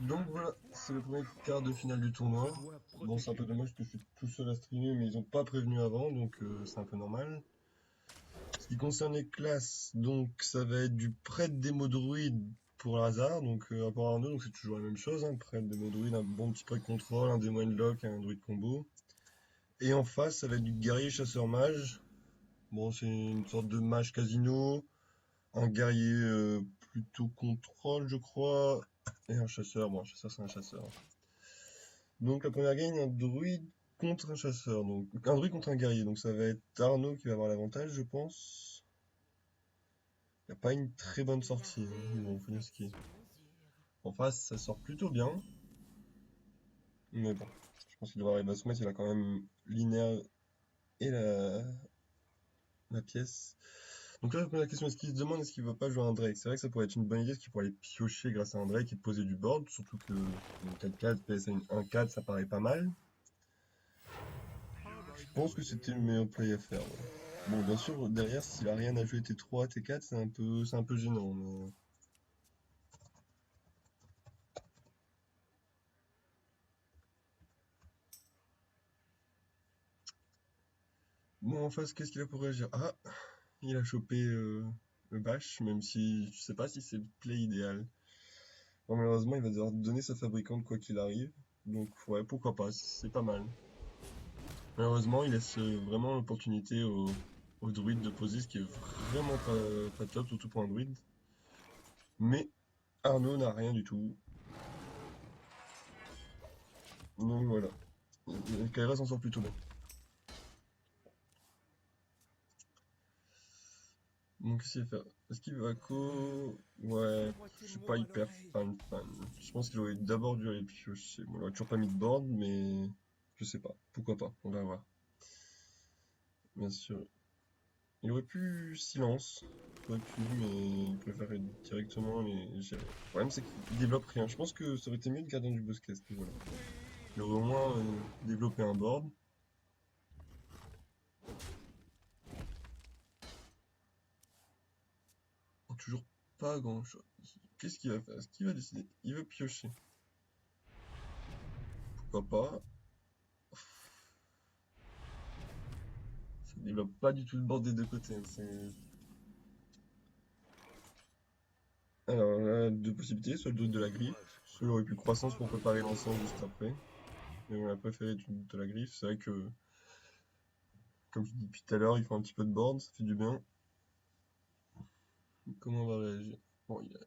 Donc voilà, c'est le premier quart de finale du tournoi. Bon, c'est un peu dommage que je suis tout seul à streamer, mais ils ont pas prévenu avant, donc c'est un peu normal. Ce qui concerne les classes, donc ça va être du prêtre démo druide pour le hasard, donc à part Arnaud, donc c'est toujours la même chose, hein, prêtre démo druide, un bon petit prêtre contrôle, un démo lock, un druide combo. Et en face, ça va être du guerrier chasseur mage. Bon, c'est une sorte de mage casino, un guerrier plutôt contrôle, je crois, et un chasseur. Bon, un chasseur, c'est un chasseur. Donc la première game, un druide contre un chasseur. Donc un druide contre un guerrier. Donc ça va être Arnaud qui va avoir l'avantage, je pense. Il n'y a pas une très bonne sortie, hein. Bon, faut dire ce qui est. En face, ça sort plutôt bien. Mais bon, je pense qu'il devrait arriver à se mettre. Il a quand même linéaire et la pièce. Donc là, la question, est-ce qu'il se demande est-ce qu'il va pas jouer un Drake? C'est vrai que ça pourrait être une bonne idée, parce qu'il pourrait aller piocher grâce à un Drake et poser du board. Surtout que une 4-4, PSN 1-4, ça paraît pas mal. Je pense que c'était le meilleur play à faire, ouais. Bon, bien sûr, derrière, s'il a rien à jouer T3, T4, c'est un peu gênant, mais... Bon, en face, qu'est-ce qu'il a pour réagir? Ah, il a chopé le bash, même si je sais pas si c'est le play idéal. Bon, malheureusement, il va devoir donner sa fabricante quoi qu'il arrive. Donc, ouais, pourquoi pas, c'est pas mal. Malheureusement, il laisse vraiment l'opportunité au druide de poser, ce qui est vraiment pas top, surtout pour un druide. Mais Arnaud n'a rien du tout. Donc voilà. Kaira s'en sort plutôt bien. Donc qu'est-ce qu'il va faire? Est-ce qu'il va co... Ouais, je suis pas hyper fan. Je pense qu'il aurait d'abord dû aller piocher. Bon, il aurait toujours pas mis de board, mais je sais pas. Pourquoi pas? On va voir. Bien sûr. Il aurait pu silence. Il aurait pu, mais il préférait directement les gérer. Le problème, c'est qu'il développe rien. Je pense que ça aurait été mieux de garder du bosquet à ce niveau-là. Il aurait au moins développé un board. Oh, toujours pas grand-chose. Qu'est-ce qu'il va faire? Est-ce qu'il va décider? Il veut piocher. Pourquoi pas? Ça développe pas du tout le board des deux côtés, hein. Alors là, deux possibilités, soit le druide de la griffe, soit il aurait pu croissance pour préparer l'ensemble juste après. Mais on a préféré de la griffe. C'est vrai que, comme je dis depuis tout à l'heure, il faut un petit peu de board, ça fait du bien. Comment on va réagir? Bon, il a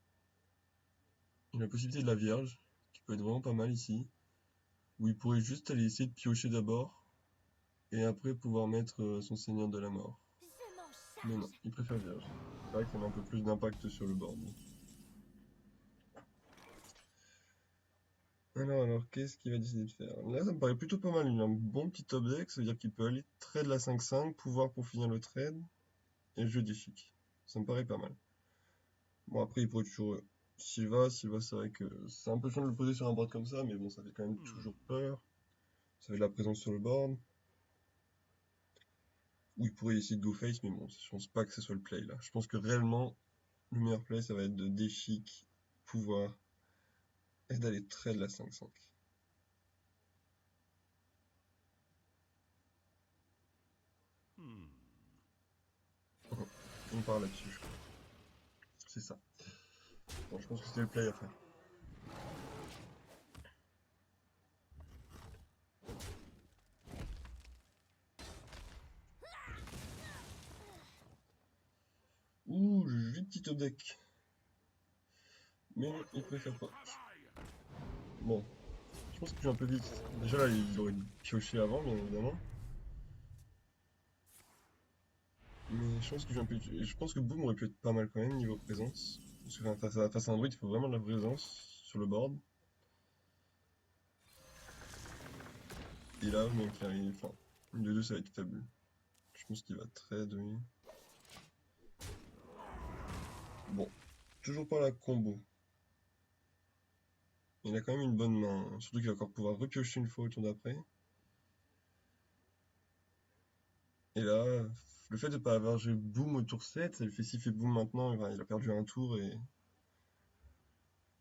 la possibilité de la vierge, qui peut être vraiment pas mal ici, où il pourrait juste aller essayer de piocher d'abord, et après pouvoir mettre son seigneur de la mort. Mais non, il préfère vierge. C'est vrai qu'il y a un peu plus d'impact sur le board. Alors, qu'est-ce qu'il va décider de faire? Là, ça me paraît plutôt pas mal. Il a un bon petit top deck, ça veut dire qu'il peut aller trade la 5-5, pouvoir pour finir le trade, et jeu des chics. Ça me paraît pas mal. Bon, après, il pourrait toujours Sylva, c'est vrai que c'est un peu chiant de le poser sur un board comme ça, mais bon, ça fait quand même toujours peur. Ça fait de la présence sur le board. Ou il pourrait essayer de go face, mais bon, je pense pas que ce soit le play là. Je pense que réellement, le meilleur play, ça va être de déchic, pouvoir, et d'aller trade la 5-5. On part là-dessus, je crois. C'est ça. Bon, je pense que c'était le play à faire. Ouh, joli petit top deck. Mais non, il préfère pas. Bon, je pense que je suis un peu vite. Déjà là, il aurait pioché avant, bien évidemment. Mais je pense que je pense que Boom aurait pu être pas mal quand même niveau présence. Parce que enfin, face à un druide, il faut vraiment de la présence sur le board. Et là, même qu'il arrive, enfin, une de deux, ça va être faible. Je pense qu'il va trade, oui. Bon, toujours pas la combo. Il a quand même une bonne main, hein. Surtout qu'il va encore pouvoir repiocher une fois au tour d'après. Et là, le fait de pas avoir joué Boom au tour 7, ça lui fait siffler Boom maintenant. Enfin, il a perdu un tour et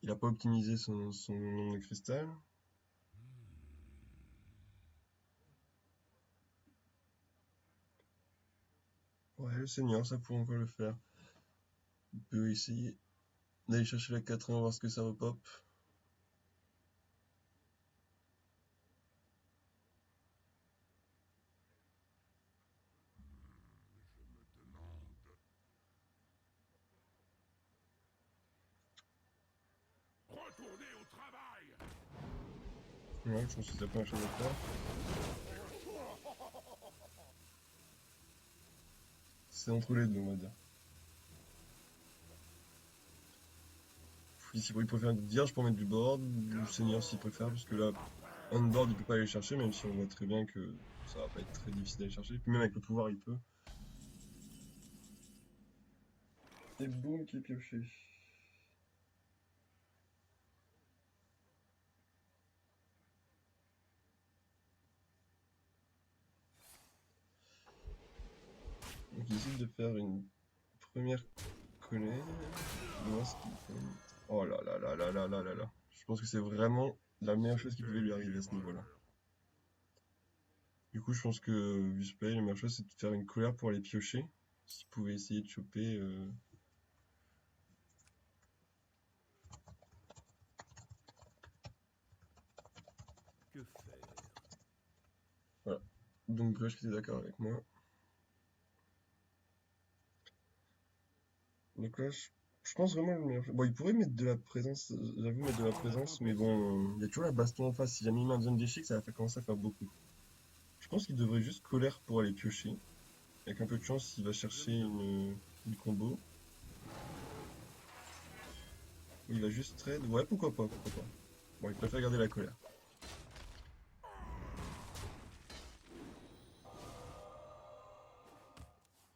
Il a pas optimisé son nombre de cristal. Ouais, le seigneur, ça pourrait encore le faire. Il peut essayer d'aller chercher la 80, voir ce que ça repop. Ouais, je pense que c'est la première chose à faire. C'est entre les deux, on va dire. Ici, il préfère une vierge pour mettre du board, ou seigneur s'il préfère, parce que là, on board il peut pas aller chercher, même si on voit très bien que ça va pas être très difficile d'aller chercher. Puis même avec le pouvoir, il peut. Et boum, qui est pioché. Donc il décide de faire une première colère. Voir ce qu'il fait. Oh là là là là là là là là. Je pense que c'est vraiment la meilleure chose qui pouvait lui arriver à ce niveau-là. Du coup, je pense que vu ce play, la meilleure chose c'est de faire une colère pour aller piocher. S'il pouvait essayer de choper. Voilà. Donc, Grush qui était d'accord avec moi. Donc là, je pense vraiment le meilleur. Bon, il pourrait mettre de la présence, j'avoue, mettre de la présence, mais bon, il y a toujours la baston en face. Si jamais il met un zone d'échec, ça va commencer à faire beaucoup. Je pense qu'il devrait juste colère pour aller piocher. Avec un peu de chance, il va chercher une combo. Ou il va juste trade. Ouais, pourquoi pas, pourquoi pas. Bon, il préfère garder la colère.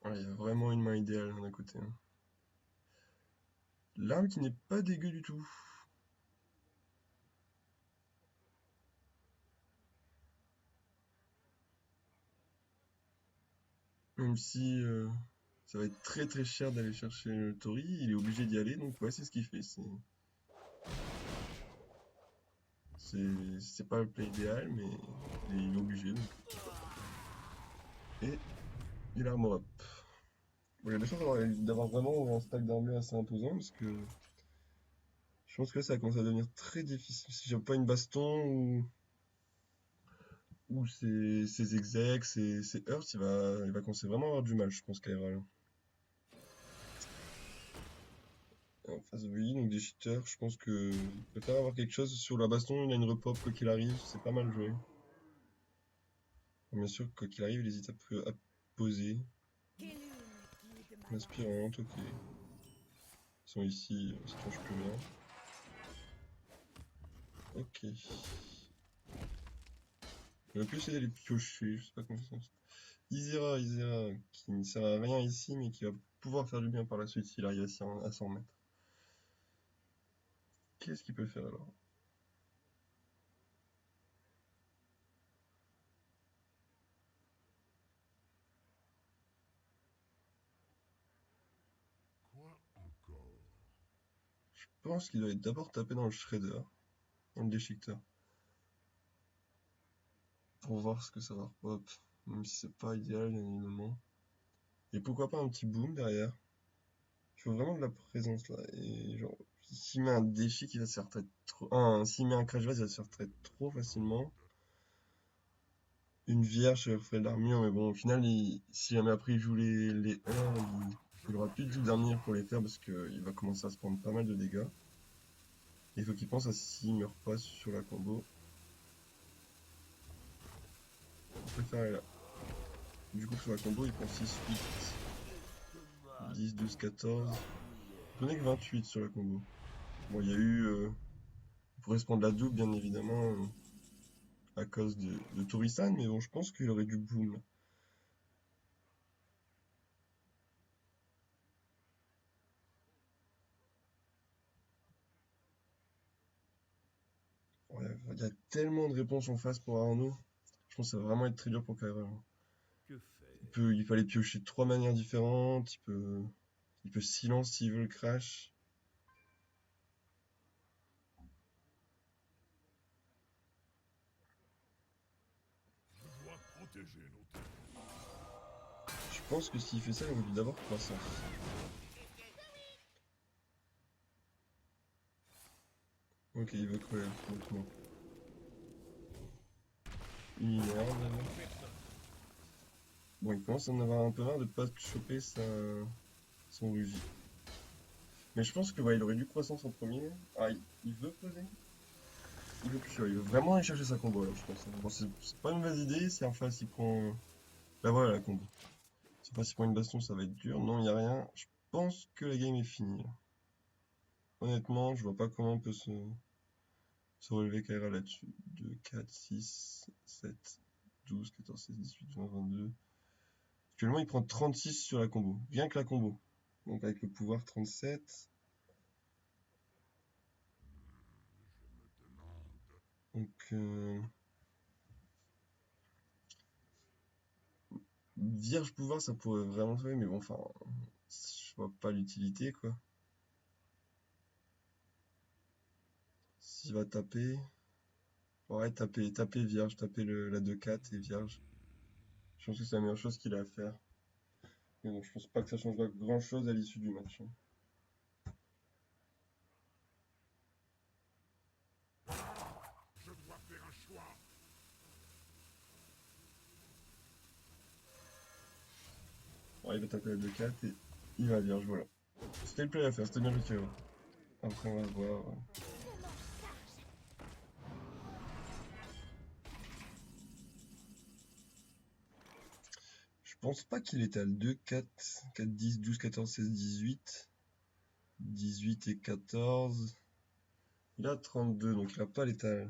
Ouais, il y a vraiment une main idéale d'un côté, hein. L'arme qui n'est pas dégueu du tout. Même si ça va être très très cher d'aller chercher le Tori, il est obligé d'y aller, donc ouais, c'est ce qu'il fait. C'est pas le play idéal, mais il est obligé. Donc. Et il armor up. Bon, il y a des chances d'avoir vraiment un stack d'armure assez imposant, parce que je pense que là, ça commence à devenir très difficile. Si j'ai pas une baston ou ses execs, ses hearts, il va commencer vraiment à avoir du mal, je pense, Kairal. En face de lui, donc des cheaters, je pense que il préfère avoir quelque chose sur la baston, il a une repop quoi qu'il arrive, c'est pas mal joué. Bien sûr, quoi qu'il arrive, il hésite à poser. Inspirante, ok. Ils sont ici, ça change plus rien. Ok. Il aurait pu essayer d'aller piocher, je sais pas comment ça se. Isera, qui ne sert à rien ici, mais qui va pouvoir faire du bien par la suite s'il arrive à s'en remettre. Qu'est-ce qu'il peut faire alors? Je pense qu'il doit d'abord taper dans le shredder, dans le déchiqueteur, pour voir ce que ça va repop, même si c'est pas idéal bien évidemment. Et pourquoi pas un petit boom derrière? Il faut vraiment de la présence là. Et genre, s'il met un défi qui va se faire très trop. S'il met un crash vase, il va se faire très trop facilement. Une vierge, ça ferait de l'armure, mais bon, au final, si jamais après il joue les heures, il aura plus du tout d'armure pour les faire parce qu'il va commencer à se prendre pas mal de dégâts. Et il faut qu'il pense à s'il meurt pas sur la combo. Il préfère aller là. Du coup, sur la combo, il prend 6, 8, 10, 12, 14. Il prenait que 28 sur la combo. Bon, il y a eu. Il pourrait se prendre la double, bien évidemment, à cause de Torisan, mais bon, je pense qu'il aurait du boom. Ouais, il y a tellement de réponses en face pour Arnaud. Je pense que ça va vraiment être très dur pour Kyra. Il fallait piocher de 3 manières différentes. Il peut silence s'il veut le crash. Je pense que s'il fait ça, il aurait dû d'abord croissance. Ok, il veut crever, maintenant. Il merde. Bon, il commence à en avoir un peu marre de pas choper son rugis. Mais je pense que ouais, il aurait dû croissance en premier. Ah, il veut poser? Il veut plus, il veut vraiment aller chercher sa combo là, je pense. Bon, c'est pas une mauvaise idée, si en face il prend. Là voilà la combo. Si en face il prend une baston, ça va être dur. Non, il n'y a rien. Je pense que la game est finie là. Honnêtement, je vois pas comment on peut se relever Kaira là-dessus. 2, 4, 6, 7, 12, 14, 16, 18, 20, 22. Actuellement, il prend 36 sur la combo. Rien que la combo. Donc avec le pouvoir 37. Donc Vierge pouvoir, ça pourrait vraiment sauver, mais bon, enfin, je vois pas l'utilité quoi. S'il va taper. Ouais, taper vierge, taper la 2-4 et vierge. Je pense que c'est la meilleure chose qu'il a à faire. Mais bon, je pense pas que ça changera grand chose à l'issue du match, hein. Ouais, il va taper la 2-4 et il va vierge, voilà. C'était le play à faire, c'était bien joué. Après, on va voir. Je pense pas qu'il étale 2, 4, 4, 10, 12, 14, 16, 18. 18 et 14. Il a 32, donc il a pas l'étal.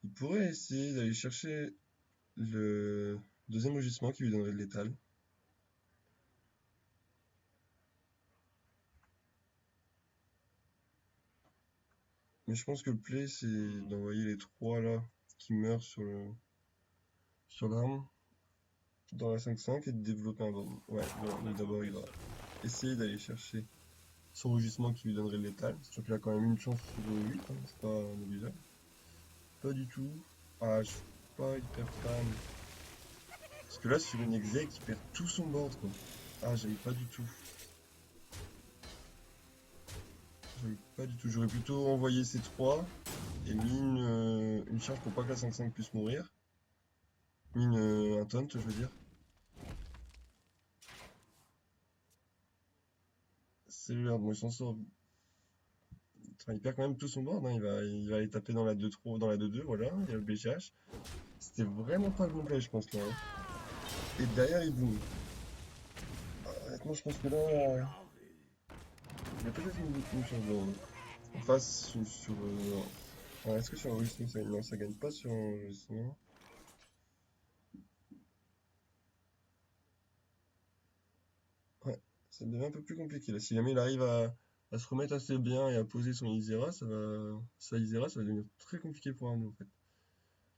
Il pourrait essayer d'aller chercher le deuxième rugissement qui lui donnerait de l'étal. Mais je pense que le play, c'est d'envoyer les trois là qui meurent sur l'arme dans la 5-5 et de développer un bombe. Ouais, bon, donc d'abord il va essayer d'aller chercher son rugissement qui lui donnerait de l'étal. Sachant qu'il a quand même une chance sur 8, hein, c'est pas négligeable. Pas du tout. Ah, je suis pas hyper fan. Parce que là, sur une exec, il perd tout son board, quoi. Ah, j'aime pas du tout. J'aime pas du tout. J'aurais plutôt envoyé ces trois et mis une charge pour pas que la 5-5 puisse mourir. Mis un taunt, je veux dire. C'est le bon, il s'en sort. Enfin, il perd quand même tout son board, hein. Il va aller taper dans la 2-3, dans la 2-2, voilà. Il y a le BGH. C'était vraiment pas le bon play, je pense, là, hein. Et derrière, il boom. Honnêtement, je pense que là, il y a peut-être une chance de. En face, sur. Alors, est-ce que sur un rugissement, non, ça gagne pas sur un rugissement. Ouais, ça devient un peu plus compliqué là. Si jamais il arrive à se remettre assez bien et à poser son Isera, sa Isera, ça va devenir très compliqué pour Arnaud en fait.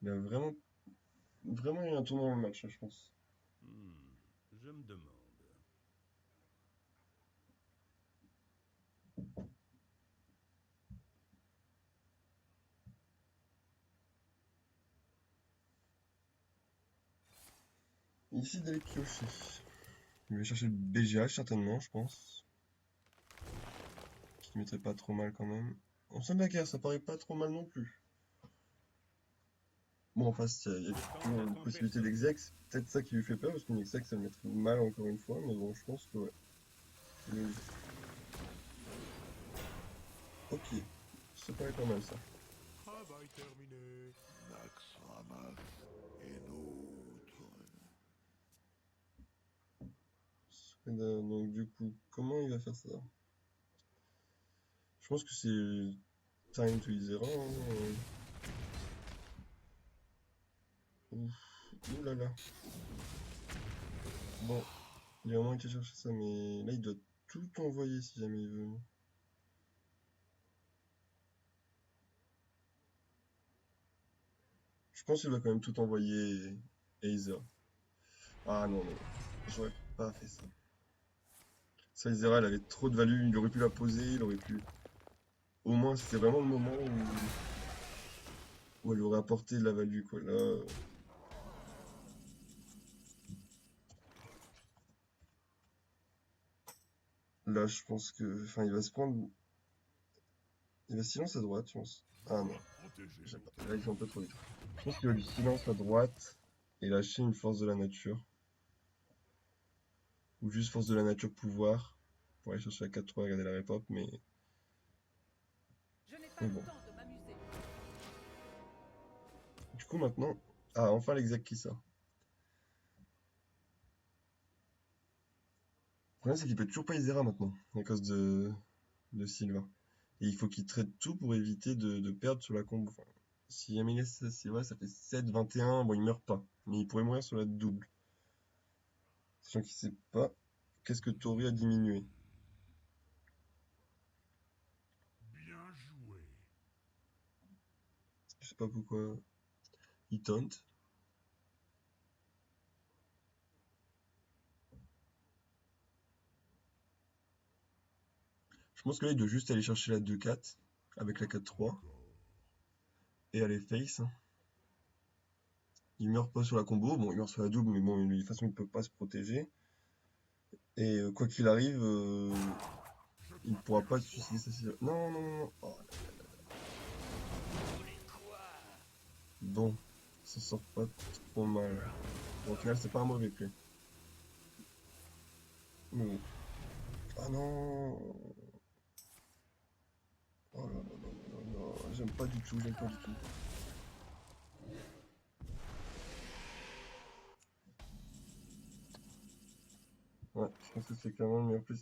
Il a vraiment eu un tournant dans le match, là, je pense. Je me demande. Ici d'aller piocher. Il va chercher le BGH certainement, je pense. Qui mettrait pas trop mal quand même. En sein de la guerre, ça paraît pas trop mal non plus. Bon, en face, il y a toujours une possibilité d'exec. C'est peut-être ça qui lui fait peur, parce qu'une exec, ça le mettrait mal encore une fois. Mais bon, je pense que ouais. Ok, ça paraît pas mal ça. Travail terminé. Max ramasse et nôtre. Donc du coup, comment il va faire ça? Je pense que c'est time to Isera, hein. Ouh là là. Bon, il a vraiment été chercher ça, mais là il doit tout envoyer si jamais il veut. Je pense qu'il va quand même tout envoyer et Isera. Ah non, non. J'aurais pas fait ça. Saizera, elle avait trop de value, il aurait pu la poser, il aurait pu... Au moins, c'était vraiment le moment où elle aurait apporté de la value, quoi. Là, je pense que... Enfin, il va se prendre... Il va silence à droite, je pense. Ah non, j'aime pas. Là, ils sont un peu trop vite. Je pense qu'il va du silence à droite et lâcher une force de la nature. Ou juste force de la nature pouvoir. Pour aller chercher la 4-3 et regarder la repop, mais bon. Du coup, maintenant... Ah, enfin l'exact qui sort. Le problème, c'est qu'il peut toujours pas Isera maintenant, à cause de Sylvain. Et il faut qu'il trade tout pour éviter de perdre sur la combo. Enfin, si jamais il laisse Sylvain, ça fait 7-21. Bon, il meurt pas. Mais il pourrait mourir sur la double. Sachant qu'il sait pas qu'est-ce que Tori a diminué. Bien joué. Je sais pas pourquoi il taunt. Je pense que là, il doit juste aller chercher la 2-4 avec la 4-3 et aller face, hein. Il meurt pas sur la combo. Bon, il meurt sur la double, mais bon, de toute façon, il peut pas se protéger. Et quoi qu'il arrive, il ne pourra pas se suicider. Non, non, non, non. Oh. Bon, ça sort pas trop mal. Bon, au final, c'est pas un mauvais play. Mais bon. Ah non! Oh là là là là là là. J'aime pas du tout, j'aime pas du tout. Ouais, je pense que c'est clairement le meilleur play.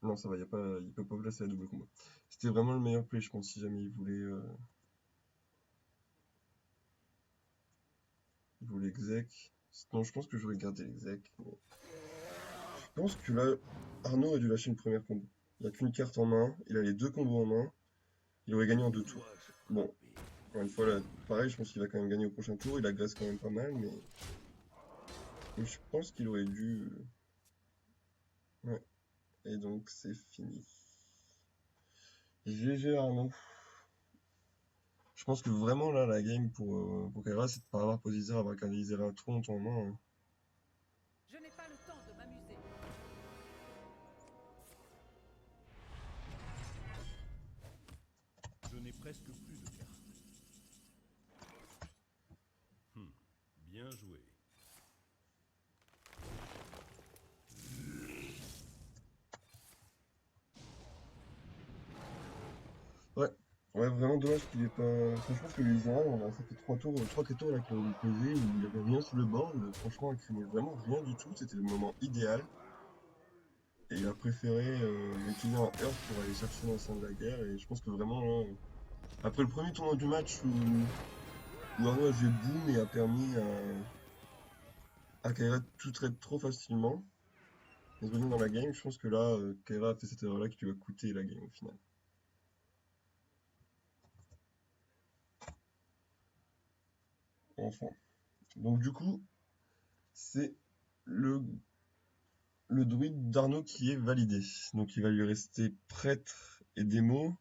Non, ça va, il peut pas placer la double combo. C'était vraiment le meilleur play, je pense, si jamais il voulait exec. Non, je pense que j'aurais gardé l'exec. Je pense que là, Arnaud a dû lâcher une première combo. Il a qu'une carte en main, il a les deux combos en main, il aurait gagné en 2 tours. Bon, encore une fois, là, pareil, je pense qu'il va quand même gagner au prochain tour, il agresse quand même pas mal, mais je pense qu'il aurait dû... Ouais, et donc c'est fini. GG Arnaud. Je pense que vraiment là, la game pour Kaira, c'est de pas avoir posé avoir canalisé un trop longtemps en main, hein. Je n'ai pas le temps de m'amuser. Je n'ai presque plus de cartes. Bien joué. Ouais, ouais, vraiment dommage qu'il ait pas. Enfin, je pense que les Isera, ça fait 3 tours, 3-4 tours là qu'il a posé, où il avait rien sur le board. Franchement, il craignait vraiment rien du tout. C'était le moment idéal. Et il a préféré utiliser un Earth pour aller chercher l'enceinte de la guerre. Et je pense que vraiment, là, après le premier tournoi du match où Arnaud a joué boom et a permis à Kaira de tout trade trop facilement, et se revenir dans la game, je pense que là, Kaira a fait cette erreur-là qui lui a coûté la game au final. Enfin. Donc du coup, c'est le le druide d'Arnaud qui est validé. Donc il va lui rester prêtre et démo,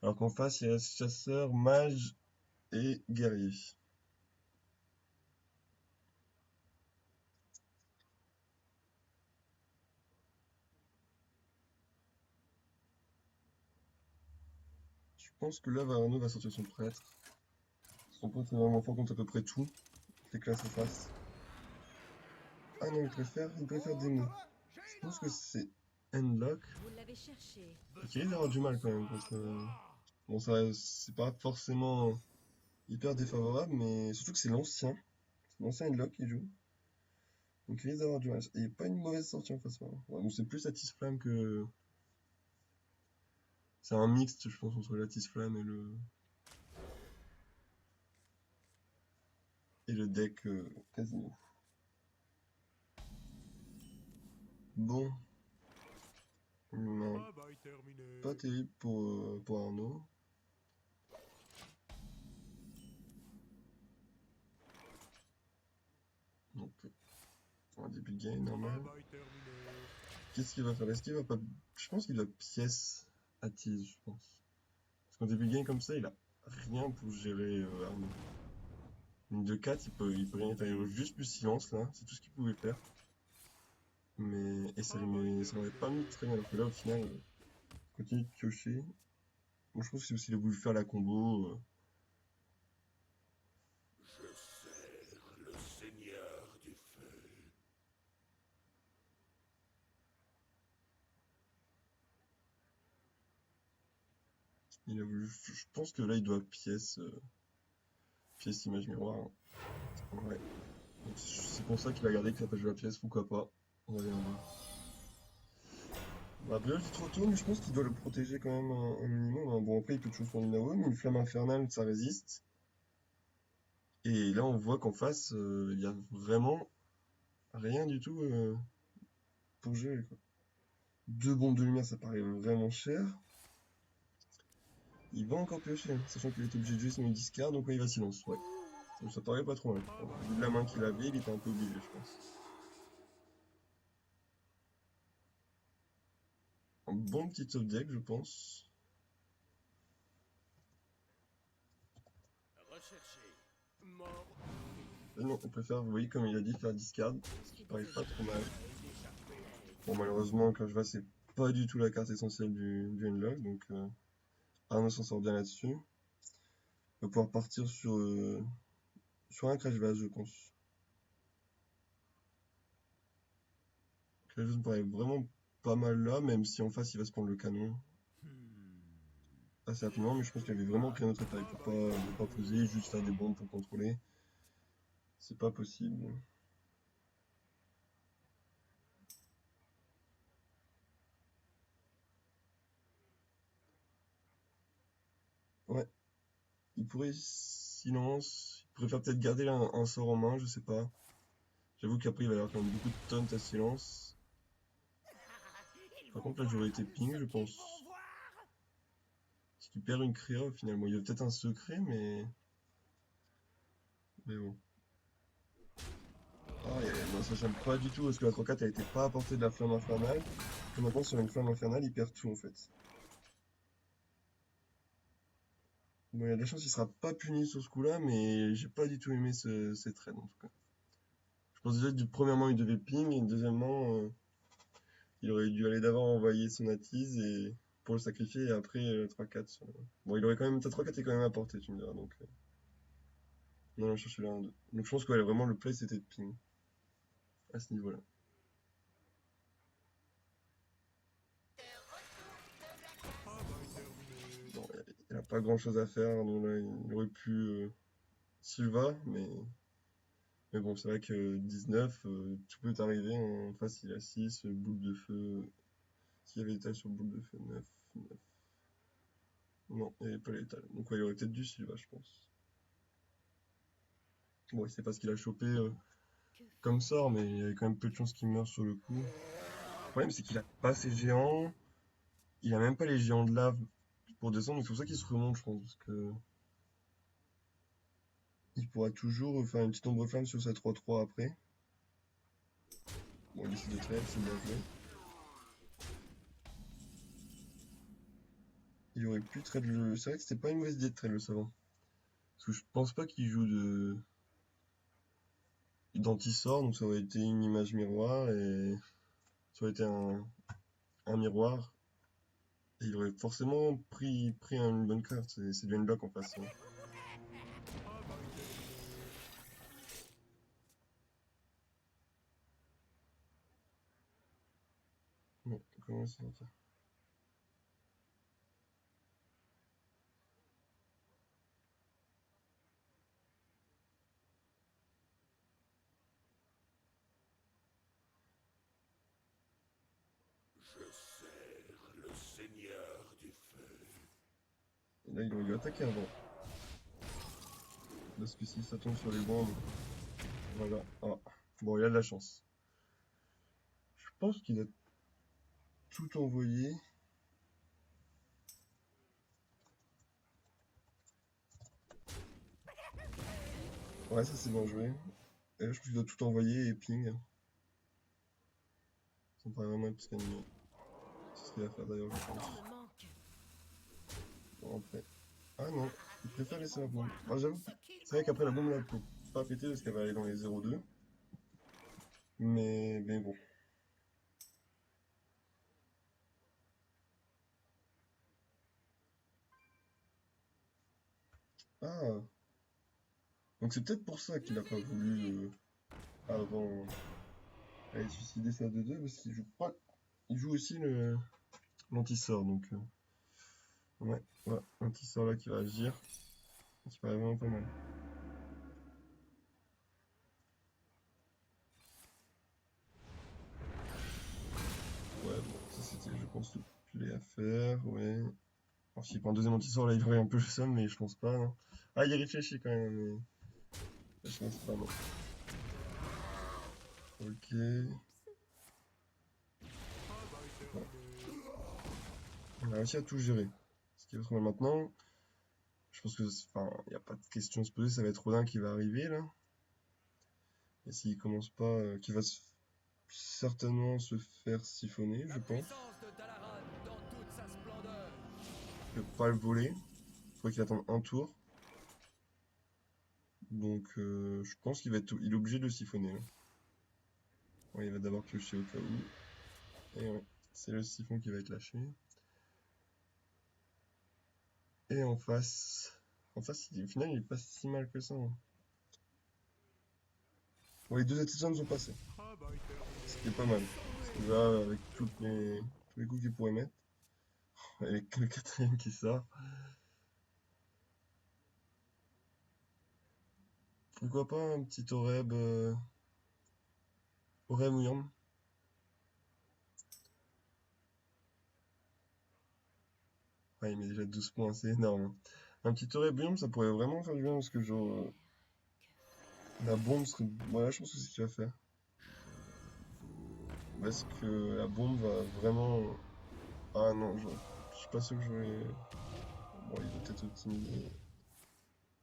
alors qu'en face il reste chasseur, mage et guerrier. Je pense que là Arnaud va sortir son prêtre. Son prêtre est vraiment fort contre à peu près tout. Les classes en face. Ah non, il préfère démo. Je pense que c'est Endlock. Vous l'avez cherché. Ok, il va avoir du mal quand même contre. Bon, ça, c'est pas forcément hyper défavorable, mais surtout que c'est l'ancien. C'est l'ancien Endlock qui joue. Donc il risque d'avoir du mal. Il n'y a pas une mauvaise sortie en face. Ouais, donc c'est plus Satisflamme que. C'est un mixte, je pense, entre Latisflamme et le deck Casino. Bon, non, Travail terminé. pas terrible pour Arnaud. Donc, En début de game, normal. Travail terminé. Qu'est-ce qu'il va faire? Est-ce qu'il va pas... Je pense qu'il va pièce attise, je pense. Parce qu'en début de game comme ça, il a rien pour gérer Arnaud. Une de 4, il peut rien faire. Il aurait juste plus silence là, c'est tout ce qu'il pouvait faire. Mais... Et ça l'aurait pas mis très bien. Alors que là, au final, continue de piocher. Bon, je pense que c'est aussi il a voulu faire la combo. Je sers le Seigneur du Feu. Il a voulu... Je pense que là, il doit pièce... pièce image miroir, hein. Ouais. Donc, c'est pour ça qu'il a gardé que ça page de la pièce, pourquoi pas. On va aller en voir. Bah, après, c'est trop tôt, mais je pense qu'il doit le protéger quand même un minimum, hein. Bon, après, il peut toujours prendre une AOE, mais une flamme infernale, ça résiste. Et là, on voit qu'en face, il y a vraiment rien du tout pour gérer, quoi. Deux bombes de lumière, ça paraît vraiment cher. Il va encore piocher, hein, sachant qu'il est obligé de jouer son discard, donc ouais, il va silence, ouais. Donc, ça paraît pas trop mal. Vu de la main qu'il avait, il était un peu obligé, je pense. Un bon petit top deck, je pense. Recherché. Mort. Non, on préfère, vous voyez, comme il a dit, faire discard, ce qui paraît pas trop mal. Bon, malheureusement, Clash c'est pas du tout la carte essentielle du Unlock, donc Arnaud s'en sort bien là-dessus. On va pouvoir partir sur un Crash Vase, je pense. Crash Vase me paraît vraiment pas mal là, même si en face il va se prendre le canon assez rapidement, mais je pense qu'il avait vraiment pris notre taille pour pas poser, juste faire des bombes pour contrôler. C'est pas possible. Ouais, il pourrait silence, il pourrait faire peut-être garder un sort en main, je sais pas. J'avoue qu'après il va y avoir quand même beaucoup de taunts à silence. Par contre là j'aurais été ping, je pense. Parce qu'il perd une créa finalement. Il y a peut-être un secret, mais... Mais bon. Ah, non, ça j'aime pas du tout, parce que la 3-4 elle était pas à portée de la flamme infernale. Et maintenant sur une flamme infernale, il perd tout en fait. Bon, il y a de la chance, il sera pas puni sur ce coup-là, mais j'ai pas du tout aimé ces trades en tout cas. Je pense déjà que premièrement il devait ping, et deuxièmement, il aurait dû aller d'abord envoyer son attise et pour le sacrifier, et après 3-4. Bon, il aurait quand même. Ta 3-4 est quand même à portée, tu me diras, donc. Non, non, chercher le 1-2. Donc je pense que ouais, vraiment le play c'était de ping à ce niveau-là. Travail terminé. Bon, il a pas grand-chose à faire, donc là il aurait pu Sylva, mais bon, c'est vrai que 19, tout peut arriver. En face, il a 6, boule de feu. S'il y avait l'étal sur boule de feu, 9, 9. Non, il n'y avait pas l'étal. Donc, ouais, il aurait peut-être dû Sylva, je pense. Bon, il sait pas ce qu'il a chopé comme sort, mais il y avait quand même peu de chances qu'il meure sur le coup. Le problème, c'est qu'il a pas ses géants. Il a même pas les géants de lave pour descendre, donc c'est pour ça qu'il se remonte, je pense, parce que il pourra toujours faire une petite ombre flamme sur sa 3-3 après. Bon, il décide de trade, c'est bien joué. Il aurait pu trade le... C'est vrai que c'était pas une mauvaise idée de trade le savant. Parce que je pense pas qu'il joue d'anti-sort, donc ça aurait été une image miroir et ça aurait été un miroir. Et il aurait forcément pris une bonne carte, c'est du bloc en face, hein. Travail terminé. Bon, comment ça va? Je sers le Seigneur du Feu. Et là, il aurait dû attaquer avant. Parce que si ça tombe sur les bombes, voilà. Ah, bon, il a de la chance. Je pense qu'il a tout envoyé. Ouais, ça c'est bien joué. Et là, je pense qu'il doit tout envoyer et ping. Ça me paraît vraiment être ce animé. C'est ce qu'il va faire d'ailleurs, je Le pense. temps me manque. Bon, après. Ah non, il préfère laisser la bombe. Ah, j'avoue, c'est vrai qu'après la bombe là, elle peut pas péter parce qu'elle va aller dans les 0,2. Mais bon. Ah, donc c'est peut-être pour ça qu'il a pas voulu avant aller suicider sa 2-2 parce qu'il joue pas. Il joue aussi le l'anti-sort donc ouais, voilà, l'anti-sort là qui va agir, qui paraît vraiment pas mal. Ouais, bon, ça c'était je pense le play à faire, ouais. Alors s'il prend un deuxième anti-sort là il aurait un peu le seum mais je pense pas, non. Ah il réfléchit quand même mais je pense pas non. Ok. Bon. On a réussi à tout gérer. Ce qui est autrement maintenant, je pense que enfin il n'y a pas de question à se poser, ça va être Rodin qui va arriver là. Et s'il commence pas, qui va certainement se faire siphonner, je pense. Je vais pas le voler. Il faudrait qu'il attende un tour. Donc je pense qu'il va être, il est obligé de le siphonner là. Ouais, il va d'abord piocher au cas où. Et ouais, c'est le siphon qui va être lâché. Et en face, au final, il est pas si mal que ça, hein. Bon, les deux artisans sont passés. Ce qui est pas mal. Parce que là, avec tous les coups qu'il pourrait mettre, avec le quatrième qui sort, pourquoi pas un petit Oreb, Oreb ou Yam. Ouais, il met déjà 12 points, c'est énorme, hein. Un petit Oreb ou Yam, ça pourrait vraiment faire du bien parce que genre, la bombe serait. Ouais, je pense que c'est ce qu'il va faire. Parce que la bombe va vraiment. Ah non, je suis pas sûr que j'aurais. Bon, il va peut-être optimiser.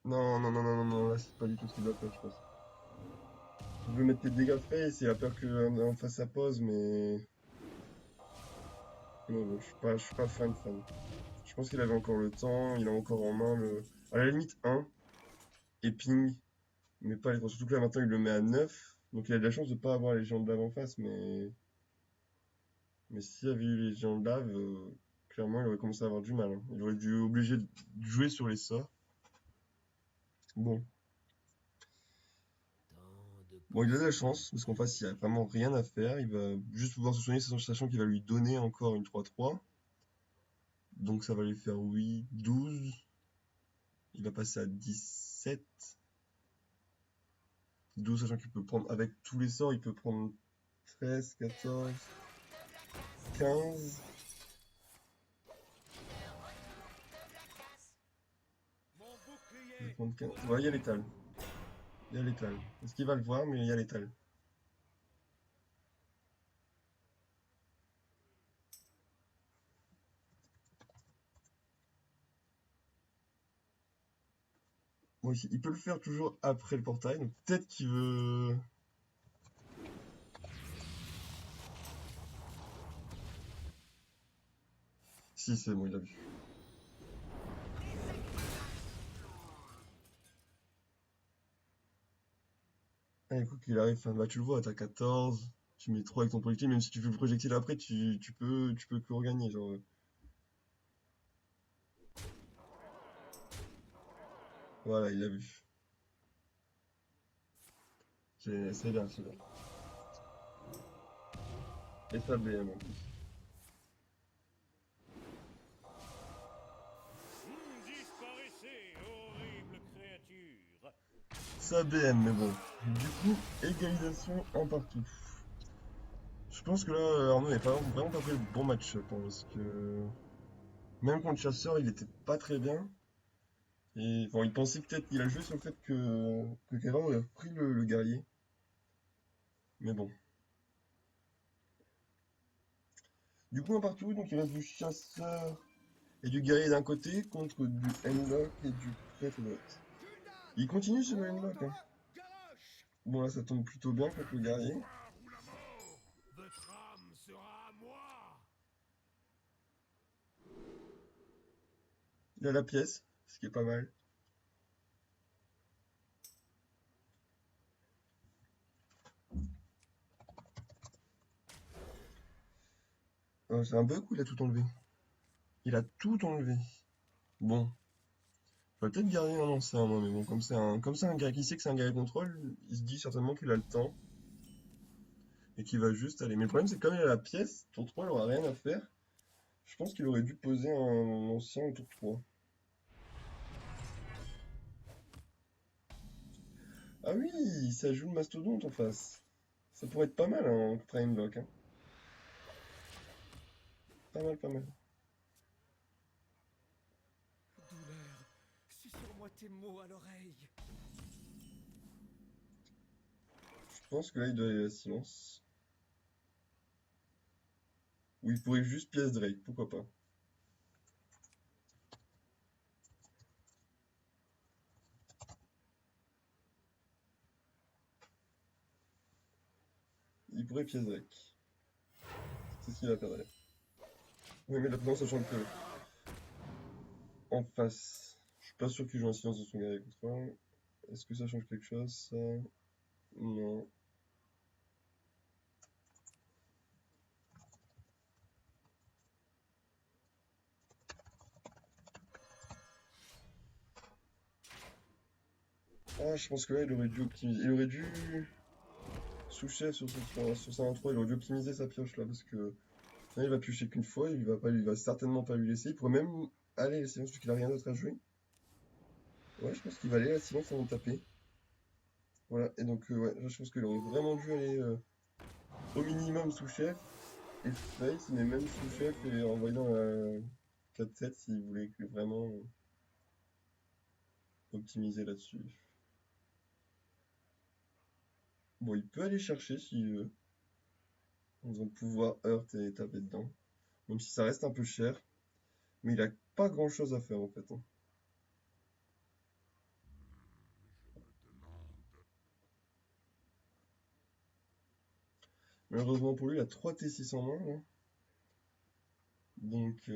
Non, non, non, non, non, non, là c'est pas du tout ce qu'il doit faire, je pense. Il veut mettre les dégâts de face, il a peur qu'en face ça pose, mais. Mais bon, je suis pas fan. Je pense qu'il avait encore le temps, il a encore en main le. À la limite 1 et ping, mais pas les 3. Surtout que là maintenant il le met à 9, donc il a de la chance de pas avoir les géants de lave en face, mais. Mais s'il y avait eu les géants de lave, clairement il aurait commencé à avoir du mal, hein. Il aurait dû obligé de jouer sur les sorts. Bon. Bon, il a de la chance, parce qu'en face, il n'y a vraiment rien à faire. Il va juste pouvoir se soigner, sachant qu'il va lui donner encore une 3-3. Donc ça va lui faire 8, 12. Il va passer à 17. 12, sachant qu'il peut prendre, avec tous les sorts, il peut prendre 13, 14, 15. Il va prendre 15. Ouais, il y a l'étal. Il y a l'étal. Est-ce qu'il va le voir? Mais il y a l'étal. Bon, il peut le faire toujours après le portail. Donc peut-être qu'il veut. Si, c'est bon, il a vu. Ah, écoute, qu'il arrive, enfin, bah, tu le vois, t'as 14, tu mets 3 avec ton projectile, même si tu fais le projectile après, tu peux que regagner, genre. Voilà, il a vu. C'est bien, c'est bien. Et ça BM en plus. Disparaissez, horrible créature. Ça BM, mais bon. Du coup, égalisation en partout. Je pense que là, Arnaud n'est pas vraiment pas fait le bon match-up, hein, parce que même contre Chasseur, il était pas très bien. Et bon, il pensait peut-être, il a joué sur le fait que Kevin aurait pris le guerrier. Mais bon. Du coup, un partout, donc il reste du chasseur et du guerrier d'un côté contre du Henlock et du prêtre de l'autre. Il continue sur le Henlock, hein. Bon, là, ça tombe plutôt bien contre le guerrier. Votre âme sera Il a la pièce, ce qui est pas mal. C'est un bug ou il a tout enlevé? Il a tout enlevé. Bon, je vais peut-être garder un ancien, moi, mais bon, comme c'est un gars qui sait que c'est un gars contrôle, il se dit certainement qu'il a le temps et qu'il va juste aller. Mais le problème, c'est que comme il a la pièce, tour 3, il aura rien à faire. Je pense qu'il aurait dû poser un ancien au tour 3. Ah oui, ça joue le mastodonte en face. Ça pourrait être pas mal en prime block, hein. Pas mal, pas mal. Douleur, susurre-moi tes mots à l'oreille. Je pense que là, il doit aller à silence. Ou il pourrait juste pièce Drake, pourquoi pas. Il pourrait pièce Drake. C'est ce qu'il va faire d'ailleurs. Oui, mais maintenant, sachant que en face, je suis pas sûr qu'il joue un silence dans son guerrier contrôle. Est-ce que ça change quelque chose, ça? Non. Ah, je pense que là, il aurait dû optimiser. Il aurait dû sous-chef sur sa 1-3, il aurait dû optimiser sa pioche là, parce que sinon, il va piocher qu'une fois, il va certainement pas lui laisser. Il pourrait même aller à la silence, vu qu'il a rien d'autre à jouer. Ouais, je pense qu'il va aller à la silence avant de taper. Voilà, et donc, ouais, là, je pense qu'il aurait vraiment dû aller au minimum sous-chef et face, mais même sous-chef et envoyer dans la 4-7 s'il voulait vraiment optimiser là-dessus. Bon, il peut aller chercher s'il veut, en faisant pouvoir heurt et taper dedans. Même si ça reste un peu cher, mais il a pas grand-chose à faire en fait, hein. Malheureusement pour lui, il a 3 T6 en main, là. Donc,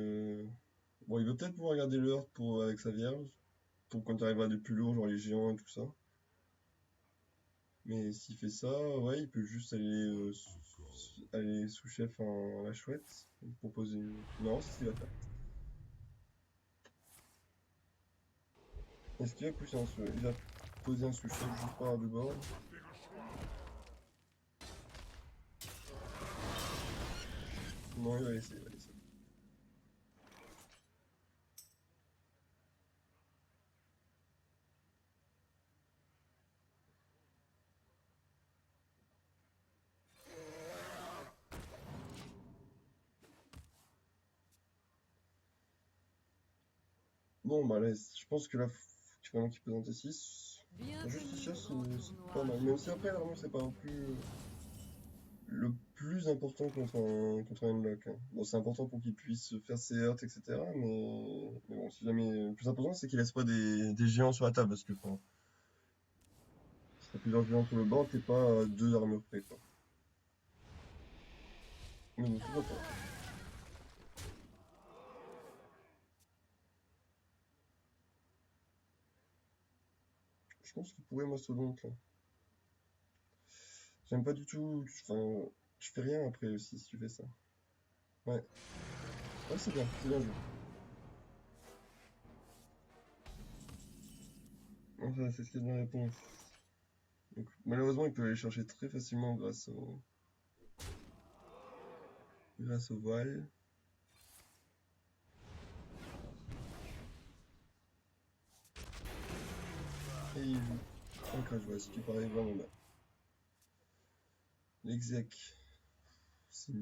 bon, il veut peut-être pouvoir garder le heurt avec sa vierge, pour quand il arrivera des plus lourds, genre les géants et tout ça. Mais s'il fait ça, ouais, il peut juste aller sous-chef à la chouette. Proposer une... Non, c'est ce qu'il va faire. Est-ce qu'il va pousser il va poser un sous-chef juste par de bord? Non, il va laisser, il va laisser. Bon, bah là, je pense que là, faut vraiment qu'il pose un T6. La Justicia, c'est pas mal. Même si après, l'armure, c'est pas non plus le plus important contre un Unlock, hein. Bon, c'est important pour qu'il puisse faire ses hurts, etc. Mais bon, si jamais. Le plus important, c'est qu'il laisse pas des géants sur la table, parce que, enfin, si t'as plusieurs géants sur le board, t'es pas à 2 armures près, quoi. Mais bon, pourquoi pas. Je pense qu'il pourrait mastodonte, là. J'aime pas du tout. Enfin, je fais rien après aussi si tu fais ça. Ouais. Ouais, c'est bien joué. Enfin, c'est ce qu'il y a dans la réponse. Donc, malheureusement, il peut aller chercher très facilement grâce au voile. Et il joue un crash voile, ce qui paraît vraiment bien. L'exec. C'est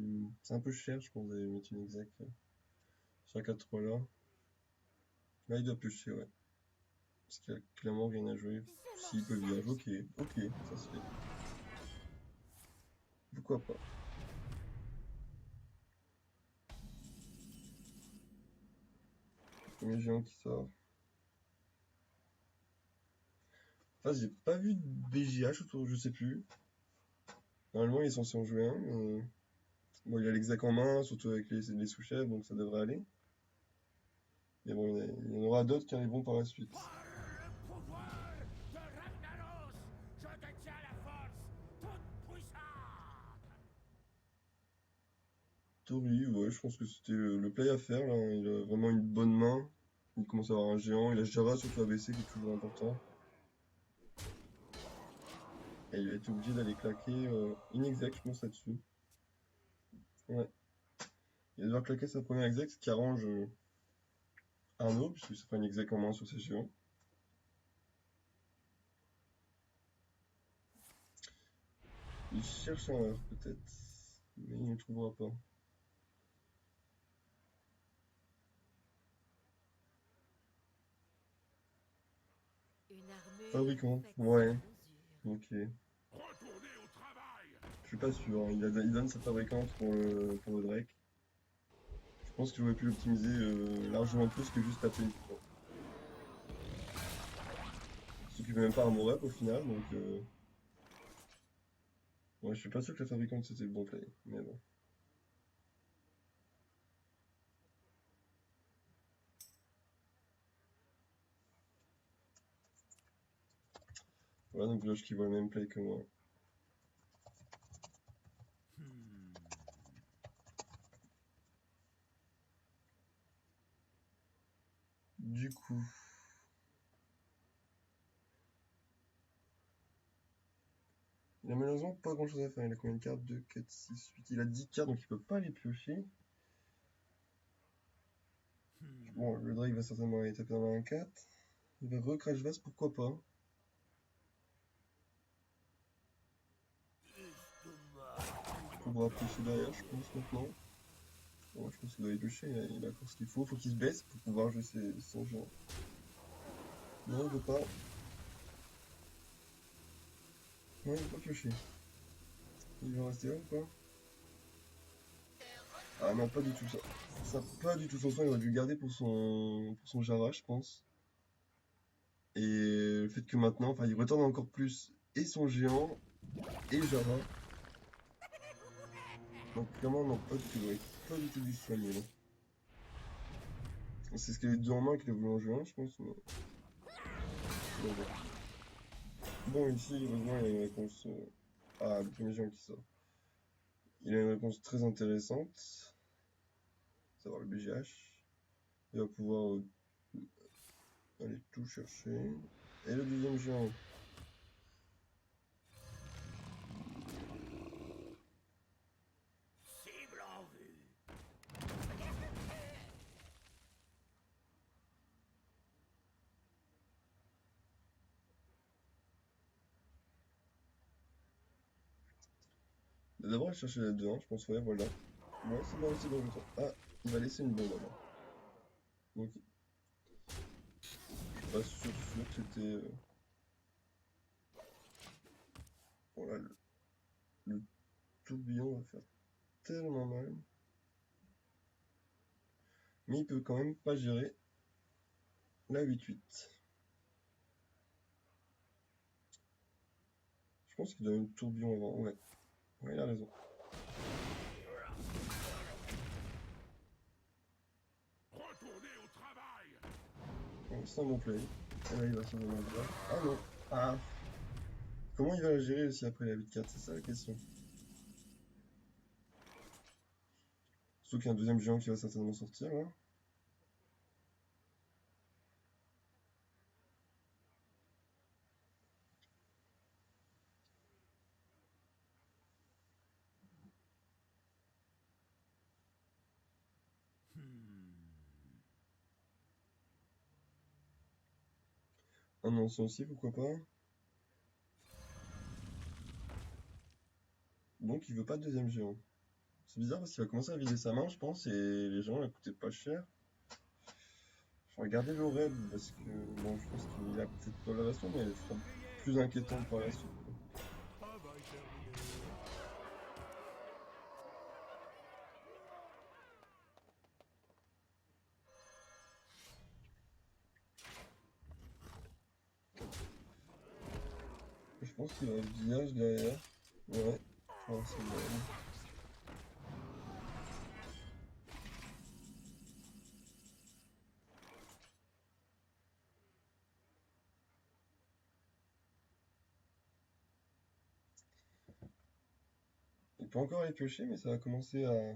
un peu cher, je pense, d'aller mettre une exec sur la 4-3 là. Là, il doit piocher, ouais. Parce qu'il a clairement rien à jouer. S'il peut vierge, ok, ok, ça se fait. Pourquoi pas. Premier géant qui sort. Enfin, j'ai pas vu de BGH autour, je sais plus. Normalement, il est censé en jouer un, mais... Bon, il a l'exac en main, surtout avec les sous-chefs, donc ça devrait aller. Mais bon, il y en aura d'autres qui arriveront par la suite. Le pouvoir de Ragnaros, je détiens la force toute puissante. Tori, ouais, je pense que c'était le play à faire là. Il a vraiment une bonne main. Il commence à avoir un géant. Il a Jara surtout ABC qui est toujours important. Et il a été obligé d'aller claquer une exec, je pense, là-dessus. Ouais. Il va devoir claquer sa première exec, ce qui arrange Arnaud, puisque ça fait une exec en main sur ses géants. Il cherche un heure peut-être, mais il ne le trouvera pas. Une armure Fabricant, faite ouais, sur mesure. ok. Retournez au travail. Je suis pas sûr, hein. Il donne sa fabricante pour le Drake. Je pense qu'il aurait pu l'optimiser largement plus que juste taper une fois. Ce qui fait même pas un rep au final, donc ouais, je suis pas sûr que la fabricante c'était le bon play, mais bon. Voilà, donc Vloche qui voit le même play que moi. Du coup, il a malheureusement pas grand chose à faire. Il a combien de cartes? 2, 4, 6, 8. Il a 10 cartes donc il peut pas les piocher. Bon, le Drake va certainement aller taper dans la 1-4. Il va recrash vase, pourquoi pas. Il pourra piocher derrière, je pense, maintenant. Bon, je pense qu'il doit y piocher, il a encore ce qu'il faut. Faut qu'il se baisse pour pouvoir jouer son géant. Non, il veut pas. Non, il veut pas piocher. Il va rester là ou pas? Ah non, pas du tout ça. Ça, pas du tout son soin, il aurait dû le garder pour son Jara, je pense. Et le fait que maintenant, enfin, il retourne encore plus et son géant et Jara. Donc clairement, non, pas du tout, ouais. Pas du tout du soigner, là. C'est ce qu'il a deux en main qu'il a voulu en jouer un, je pense. Mais bon. Bon, ici, heureusement, il y a une réponse. Ah, le premier géant qui sort. Il a une réponse très intéressante. Savoir le BGH. Il va pouvoir aller tout chercher. Et le deuxième géant. Cible en vue. Il va d'abord aller chercher la 2-1, je pense, ouais, voilà. Ouais, c'est bon, c'est bon, le temps. Ah, il va laisser une bombe alors. Donc, je suis pas sûr que c'était. Bon, là, le tourbillon va faire tellement mal. Mais il peut quand même pas gérer la 8-8. Je pense qu'il donne une tourbillon avant, ouais. Ouais, il a raison. Retournez au travail. Bon, c'est un bon play. Et là, il va sauver ma voix. Ah non. Ah. Comment il va la gérer aussi après la 8-4? C'est ça la question. Surtout qu'il y a un deuxième géant qui va certainement sortir là. Un ancien aussi, pourquoi pas. Donc il veut pas de deuxième géant. C'est bizarre parce qu'il va commencer à vider sa main, je pense, et les gens, la coûtaient pas cher. Je vais regarder le raid parce que, bon, je pense qu'il a peut-être tolération, mais elle sera plus inquiétante par la suite, quoi. Je pense qu'il y aura un village derrière. Ouais, je pense que c'est bon. peut encore aller piocher, mais ça va commencer à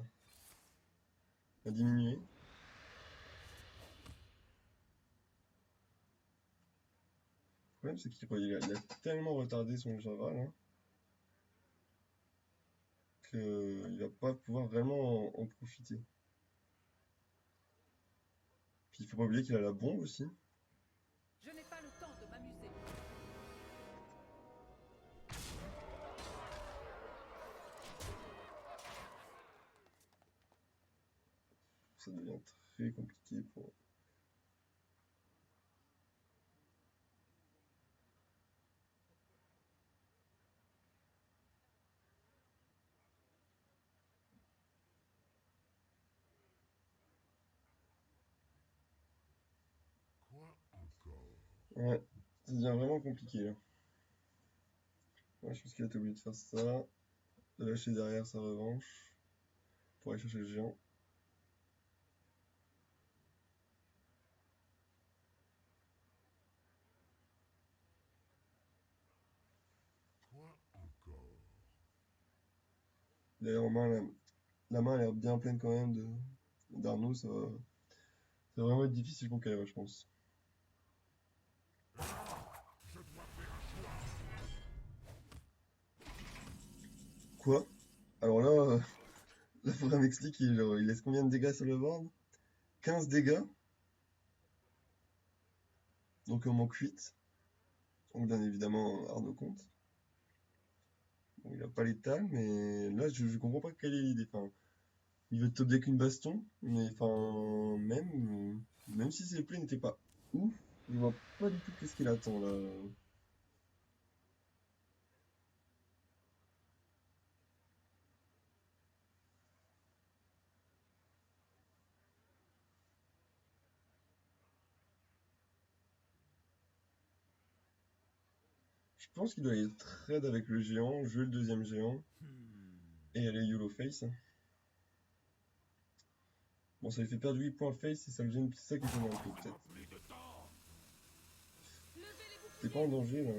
diminuer. Le problème, c'est qu'il a tellement retardé son Java là qu'il va pas pouvoir vraiment en profiter. Puis il faut pas oublier qu'il a la bombe aussi. Je n'ai pas le temps de m'amuser. Ça devient très compliqué pour... Quoi encore? Ouais, ça devient vraiment compliqué là. Ouais, je pense qu'il a été obligé de faire ça. De lâcher derrière sa revanche. Pour aller chercher le géant. Quoi encore? D'ailleurs, en main, la main a l'air bien pleine quand même d'Arnaud. Ça va vraiment être difficile pour Kaira, je pense. Quoi? Alors là, la forêt m'explique qu'il il laisse combien de dégâts sur le board? 15 dégâts. Donc on manque 8. Donc bien évidemment, Arnaud compte. Bon, il a pas l'étal, mais là, je comprends pas quelle est l'idée. Enfin, il veut top deck une baston, mais enfin, même si ses plays n'étaient pas ouf, je vois pas du tout qu'est-ce qu'il attend là. Je pense qu'il doit aller trade avec le géant, jouer le deuxième géant, et aller YOLO face. Bon, ça lui fait perdre 8 points face, et ça le gêne, c'est ça qui gêne un peu peut-être. T'es pas en danger là.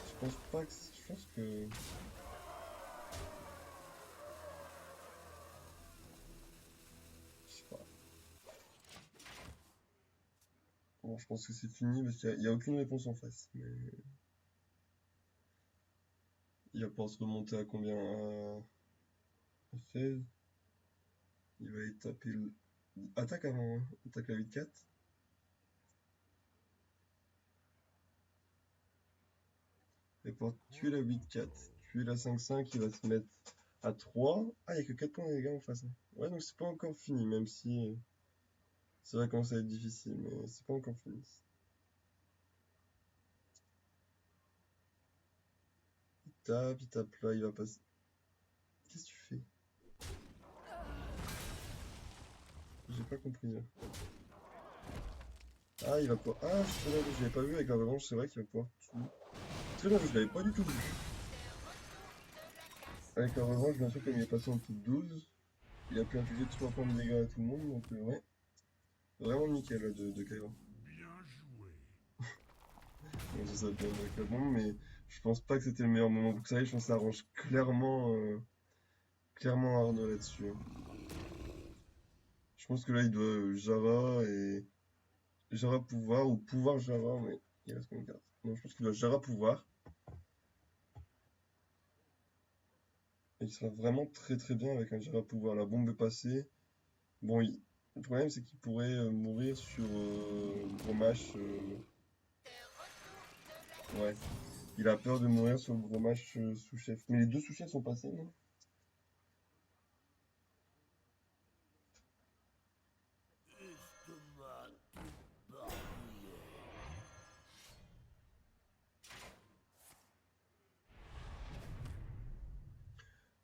Je pense pas que... Je pense que... Je sais pas. Bon, je pense que c'est fini parce qu'il y a aucune réponse en face. Mais... Il va pouvoir se remonter à combien? À 16. Il va y taper le... Attaque avant, hein. Attaque la 8-4. Et pour tuer la 8-4, tuer la 5-5, il va se mettre à 3. Ah, il n'y a que 4 points de dégâts en face. Ouais, donc c'est pas encore fini, même si... Ça va commencer à être difficile, mais c'est pas encore fini. Il tape là, il va passer. Qu'est-ce que tu fais? J'ai pas compris là. Ah, il va pouvoir. Ah, c'est vrai, je l'avais pas vu avec la revanche, c'est vrai qu'il va pouvoir tuer. Très bien, je l'avais pas du tout vu. Avec la revanche, bien sûr, comme il est passé en dessous de 12, il a pu infliger 3 points de dégâts à tout le monde, donc ouais. Vraiment nickel là, de Kaira. Bien joué. Bon, ça va bien avec la bombe, mais je pense pas que c'était le meilleur moment pour ça. Je pense que ça arrange clairement Arnaud là-dessus, hein. Je pense que là, il doit Jara et Jara pouvoir ou pouvoir Jara, mais il reste combien de cartes? Non, je pense qu'il doit Jara pouvoir. Et il sera vraiment très très bien avec un Jara pouvoir. La bombe est passée. Bon, le problème c'est qu'il pourrait mourir sur Grommash. Ouais. Il a peur de mourir sur Grommash sous-chef. Mais les deux sous-chefs sont passés, non? Estomac tout barbouillé.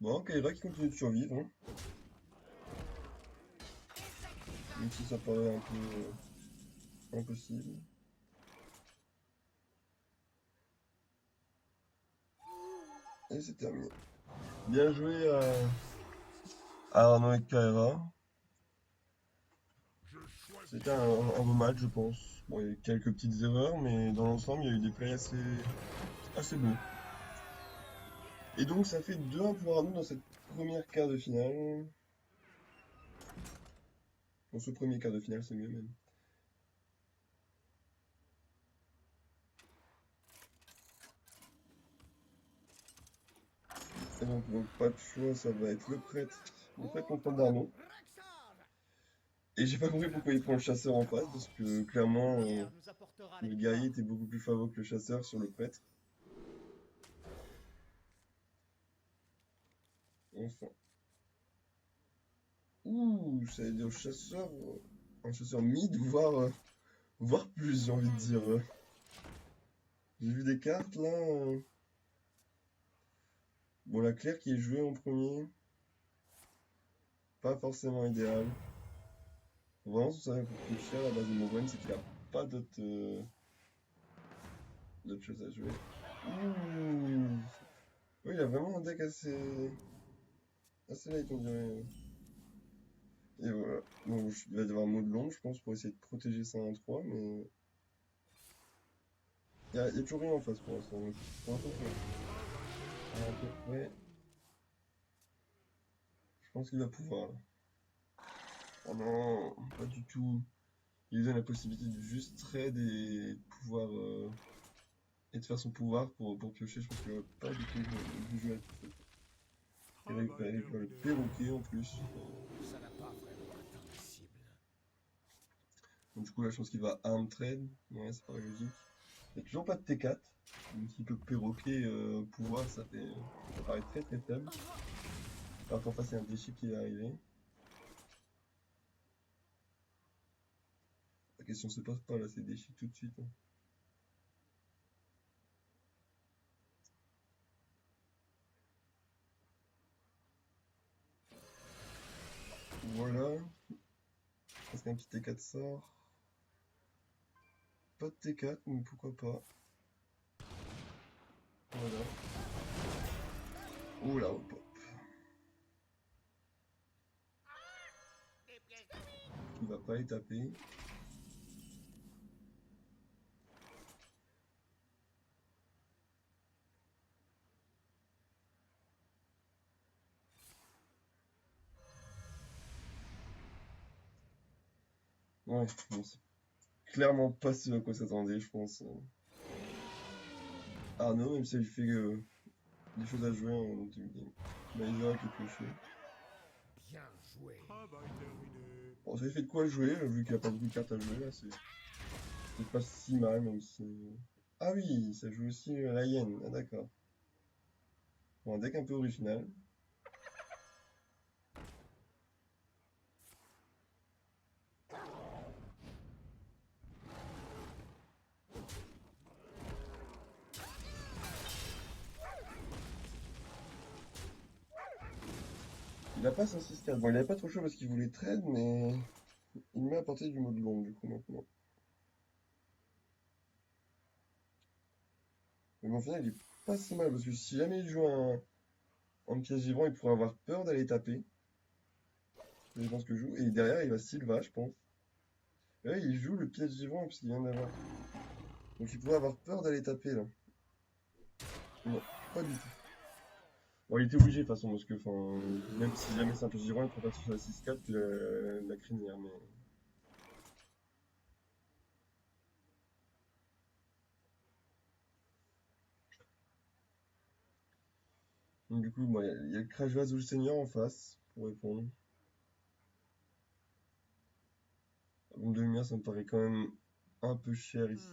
Bon, Kaira qui continue de survivre, hein. Même si ça paraît un peu impossible. Et c'est terminé. Bien joué à Arnaud et Kaira. Je choisis. C'était un beau match, je pense. Bon, il y a eu quelques petites erreurs, mais dans l'ensemble, il y a eu des plays assez beaux. Et donc ça fait 2-1 pour Arnaud dans cette première quart de finale. Dans ce premier quart de finale, c'est mieux même. Et donc pas de choix, ça va être le prêtre. Le prêtre contre d'Arnaud. Et j'ai pas compris pourquoi il prend le chasseur en face, parce que clairement, le guerrier était beaucoup plus favorable que le chasseur sur le prêtre. Enfin. Ouh, ça veut dire chasseur, un chasseur mid, voire plus, j'ai envie de dire. J'ai vu des cartes là. Bon, la Claire qui est jouée en premier, pas forcément idéal. Vraiment, ça va coûter cher à la base de mon problème, c'est qu'il a pas d'autres choses à jouer. Ouh. Oui, il a vraiment un deck assez light, on dirait. Et voilà. Bon, il va y avoir un mode long, je pense, pour essayer de protéger ça en 3, mais. Il y a toujours rien en face pour l'instant. Donc, pour l'instant, à peu près. Je pense qu'il va pouvoir là. Oh non, pas du tout. Il lui donne la possibilité de juste trade et de pouvoir. Et de faire son pouvoir pour piocher. Je pense qu'il va pas du tout jouer à tout ça. Il va le perroquet en plus. Ça n'a pas vraiment atteint la cible. Donc, du coup, là, je pense qu'il va arm trade. Ouais, c'est pas logique. Il n'y a toujours pas de T4. Donc, s'il peut perroquet pouvoir, ça paraît très très faible. Alors qu'en face, il y a un déchif qui va arriver. La question se pose pas là, c'est déchif tout de suite. Hein. Voilà. Est-ce qu'un petit T4 sort? Pas de T4, mais pourquoi pas. Voilà. Oula, hop hop. Il va pas les taper. Ouais, bon, c'est clairement pas ce à quoi s'attendait, je pense. Arnaud, même si il fait des choses à jouer en deuxième game. Bah, il verra quelque chose. Bien joué. Bon, ça lui fait de quoi jouer, vu qu'il a pas beaucoup de cartes à jouer, là, c'est pas si mal, même si... Ah oui, ça joue aussi la hyène, ah d'accord. Bon, un deck un peu original. Il a pas son 6-4. Bon, il avait pas trop chaud parce qu'il voulait trade, mais il m'a apporté du mode long, du coup, maintenant. Mais bon, au final, il est pas si mal, parce que si jamais il joue un piège vivant, il pourrait avoir peur d'aller taper. Je pense que je joue. Et derrière, il va Sylva, je pense. Et là, il joue le piège vivant, parce qu'il vient d'avoir. Donc il pourrait avoir peur d'aller taper, là. Non, pas du tout. Bon, il était obligé, de toute façon, parce que, enfin, même si jamais c'est un piège vivant, il préfère sur la 6-4 que la crinière, mais... Donc, du coup, bon, il y a le Crash Vase ou le Seigneur en face, pour répondre. La bombe de lumière, ça me paraît quand même un peu cher ici.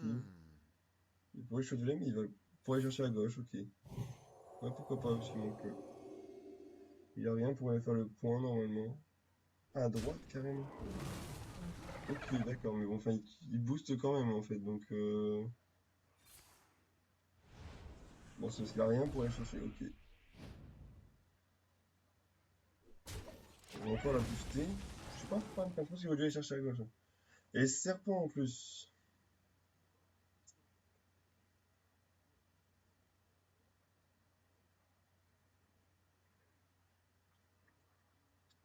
Il pourrait shoteler, mais pourrait chercher à gauche, ok. Ouais, pourquoi pas aussi, donc... il y a rien pour aller faire le point, normalement. Ah, à droite, carrément. Ok, d'accord, mais bon, enfin, il booste quand même, en fait, donc... Bon, c'est parce qu'il a rien pour aller chercher, ok. On va encore la booster. Je sais pas, je pense qu'il va dû aller chercher à gauche. Hein. Et serpent en plus.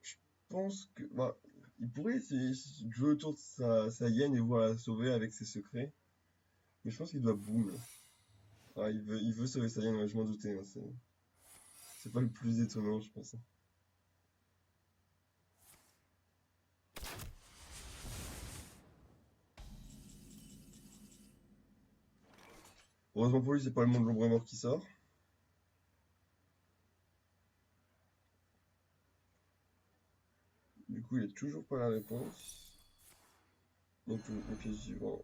Je pense que... Bah, il pourrait essayer de jouer autour de sa hyène et voir la sauver avec ses secrets. Mais je pense qu'il doit boom, là. Ah, il veut sauver sa hyène, ouais, je m'en doutais. Hein, C'est pas le plus étonnant, je pense. Heureusement pour lui, c'est pas le monde de l'ombre mort qui sort. Du coup, il a toujours pas la réponse. Donc, le piège suivant.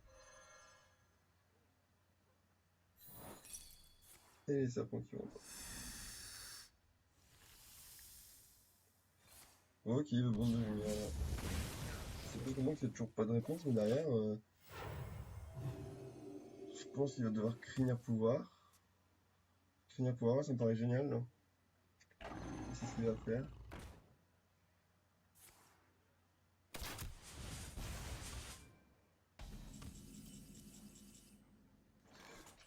Et les serpents qui vont pas. Ok, le bon de lumière. C'est pas comment qu'il n'y a toujours pas de réponse, mais derrière, je pense qu'il va devoir crigner pouvoir. Crigner pouvoir, ça me paraît génial, là. C'est ce qu'il va faire.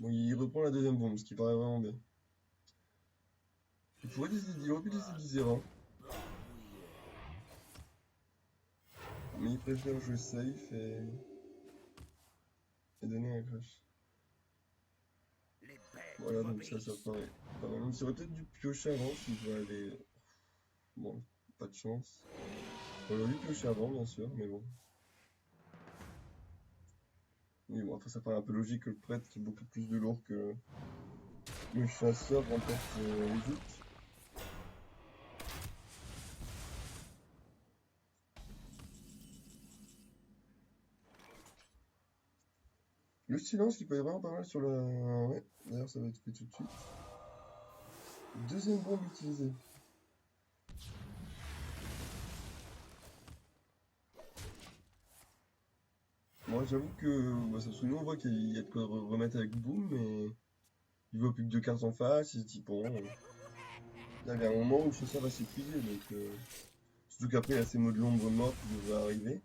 Bon, il reprend la deuxième bombe, ce qui paraît vraiment bien. Il aurait pu décider du 0. Mais il préfère jouer safe et donner un crash. Les bêtes Voilà, donc ça paraît pas mal. Même s'il aurait peut-être dû piocher avant s'il veut aller. Bon, pas de chance. On aurait dû piocher avant, bien sûr, mais bon. Oui, bon, après, ça paraît un peu logique que le prêtre, qui est beaucoup plus de lourd que le chasseur, remporte les doutes. Le silence qui peut être vraiment pas mal sur la. Ouais, d'ailleurs, ça va être fait tout de suite. Deuxième bombe utilisée. Moi, j'avoue que bah, ça se on voit qu'il y a de quoi remettre avec Boom, mais il voit plus que deux cartes en face, il se dit bon. Il y avait un moment où le chasseur va s'épuiser, donc. Surtout qu'après, il y a ces mots de l'ombre morte qui devraient arriver.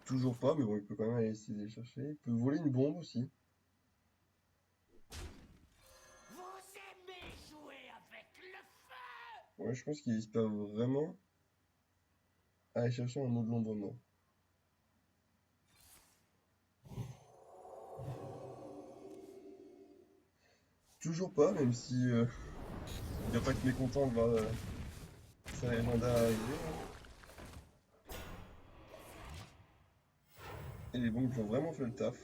Toujours pas, mais bon, il peut quand même aller essayer de les chercher. Il peut voler une bombe aussi. Vous aimez jouer avec le feu. Ouais, je pense qu'il espère vraiment aller chercher un mot de l'ombre mort. Toujours pas, même si il doit pas être mécontent de voir sa légendaire arriver. Et les bombes qui ont vraiment fait le taf.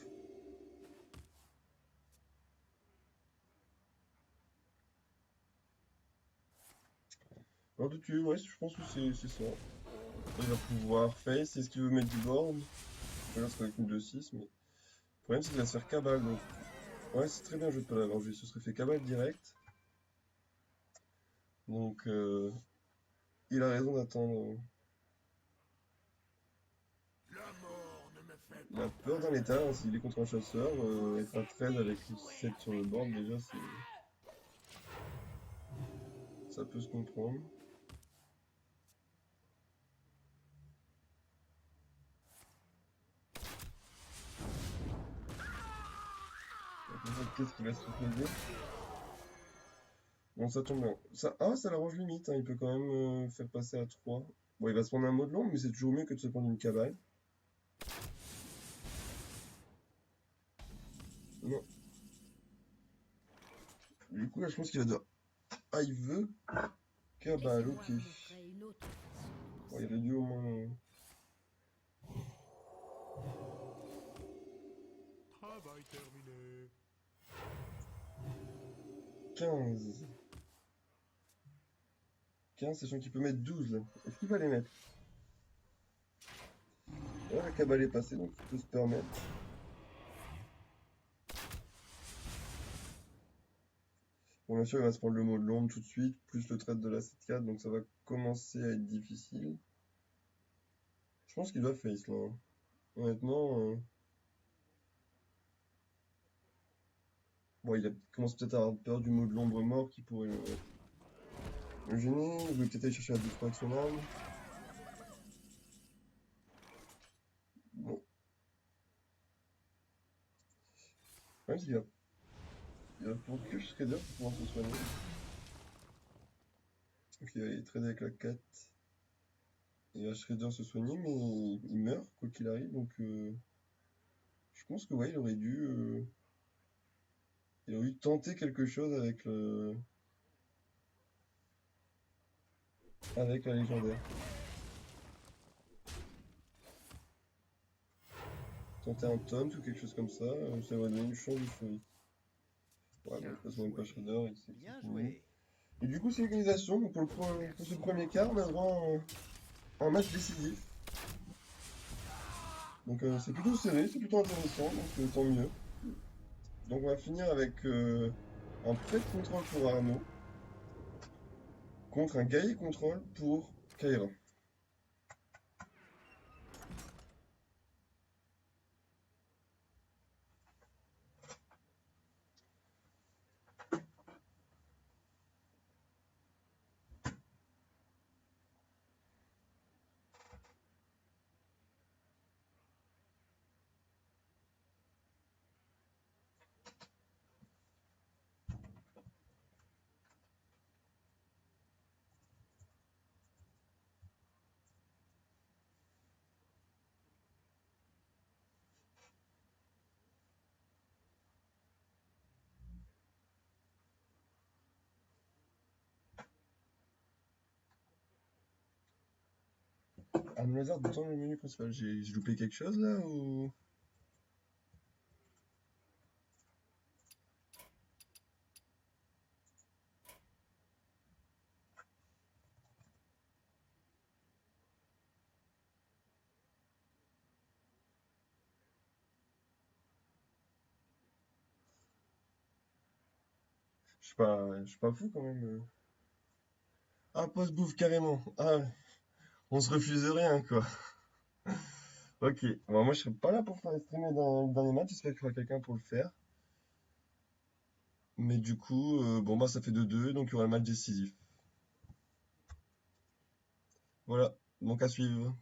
Alors de tuer, ouais, je pense que c'est ça. Il va pouvoir face, c'est ce qu'il veut mettre du board. Là, c'est avec une 2-6, mais le problème c'est qu'il va se faire cabale, donc ouais, c'est très bien joué de pas l'avoir joué, ce serait fait cabale direct. Donc il a raison d'attendre. La mort ne me fait Il a pas peur d'un état, hein, s'il est contre un chasseur, être à 13 avec le 7 sur le board, déjà, ça peut se comprendre. Qu'est-ce qu'il va se reposer? Bon, ça tombe bien. Ça l'arrange limite, hein, il peut quand même faire passer à 3. Bon, il va se prendre un mot de l'ombre, mais c'est toujours mieux que de se prendre une cabale. Non. Du coup, là, je pense qu'il va dire. Ah, il veut cabale, ok. Laissez-moi montrer une autre façon de Bon, il penser. aurait dû au moins. Travail terminé. 15. 15, sachant qu'il peut mettre 12. Là. Est-ce qu'il va les mettre? Ouais, la cabale est passée, donc il peut se permettre. Bon, bien sûr, il va se prendre le mot de l'ombre tout de suite, plus le trait de la 7-4, donc ça va commencer à être difficile. Je pense qu'il doit face là, hein. Honnêtement. Bon, il commence peut-être à avoir peur du mot de l'ombre mort qui pourrait le gêner. Il veut peut-être aller chercher la 2-3 avec son arme. Bon. Ouais, il va pour que je serais dur pour pouvoir se soigner. Ok, il va aller trader avec la 4. Il va Shredder se soigner, mais il meurt, quoi qu'il arrive, donc je pense que ouais, il aurait dû Il a envie de tenter quelque chose avec la légendaire. Tenter un taunt ou quelque chose comme ça va donner une chance de folie. Ouais, bon, de toute façon, même pas Shadow, il sait que Bien c'est fini. joué. Et du coup, c'est l'organisation. Donc pour ce premier quart, on a droit à un match décisif. Donc c'est plutôt serré, c'est plutôt intéressant, donc tant mieux. Donc on va finir avec un prêt de contrôle pour Arnaud contre un guerrier contrôle pour Kaira. Ah, me hasard dans le menu principal, j'ai loupé quelque chose là ou... Je suis pas fou quand même. Ah, post-bouffe carrément. Ah, on se refuse rien quoi. Ok, bon, moi je serai pas là pour faire streamer dans le dernier match, j'espère qu'il y aura quelqu'un pour le faire. Mais du coup, bon bah ça fait 2-2, donc il y aura le match décisif. Voilà, donc à suivre.